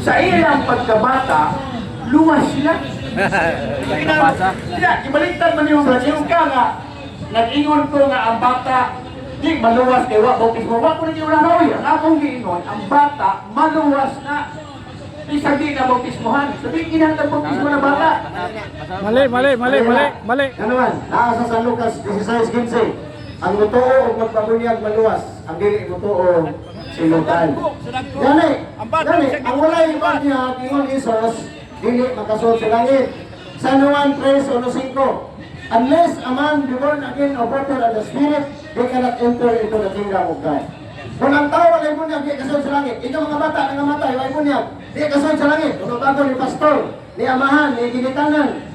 sa ilang pagkabata, luwas sila. Ibaliktad man yung ka nga, nag-ingon ko nga ang bata, di maluwas kay wa bautismo. Wa ko na yung nanoy. Ang akong giingon, ang bata, maluwas na. Sabi na bautismohan. Sabi kinahanglan bautismo na bata. Mali. Ano man, naasa sa San Lucas 16:15. Ang mutuo o magpabunyag maluwas, ang dili mutuo silutan. Gani, ang walay iba niya, ingon Isos, dili makasuot sa langit. San Juan 3:1-5. Unless a man be born again of water and the Spirit, they cannot enter into the kingdom of God. Kung ang tao walay bunyag, di kasunod sa langit. Ito mga bata na namatay, walay bunyag, di kasunod sa langit. Kung bago ni pastor, ni amahan, ni ginitanan.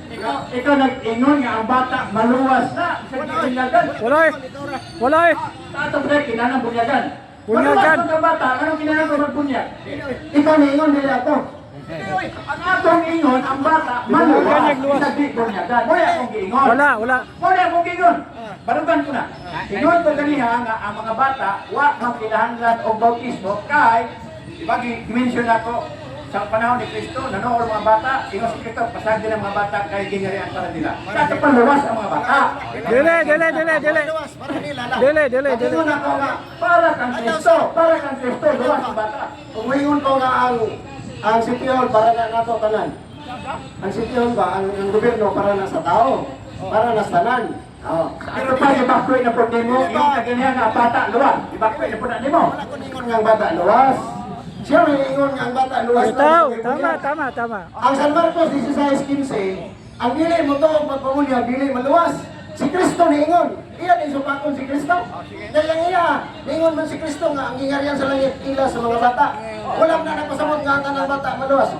Ikaw nag-ingon nga ang bata, maluwas na. Sa bunyagan. Walay. Tato pre, kinahanglan bunyagan. Bunyagan. Maluwas ang bata, anong kinahanglan ko magbunyag? Ikaw ni ingon nila ako. Ang atong ingon, ang bata, maluwas. Isagdi bunyagan. Muna akong giingon. Wala. Muna akong giingon. Barugan ko na. Ingon ko ganiha nga ang mga bata, wa mang kinahanglan o bautismo kay, diba, i-mention ako, sa panahon ni Kristo, nanood mga bata, ingon si Kristo, pasagdi ng mga bata kay ginarian para nila. Kaya paluwas ang mga bata. Dili. Ingon ako nga, para kang Kristo, luwas ang bata. Kung maingon ko nga ang sitihon para na nato tanan. Ang sitihon ba, ang gobyerno para na sa tao, para na sa tanan. Ano pa ibakoy na problema, yung kaganyan nga bata, luwas. Ibakoy na po na nimo. Wala ko ningon nga ang bata luwas. Siya may ingon nga ang bata luwas. Tama. Ang San Marcos 16:15, ang dili mo to magpamunya, dili maluwas. Si Kristo ni ingon. Iya ni supakon si Kristo. Dahil ang iya, ningon man si Kristo nga ang gingarian sa langit ila sa mga bata. Wala na nagpasamot nga ang tanang bata maluwas.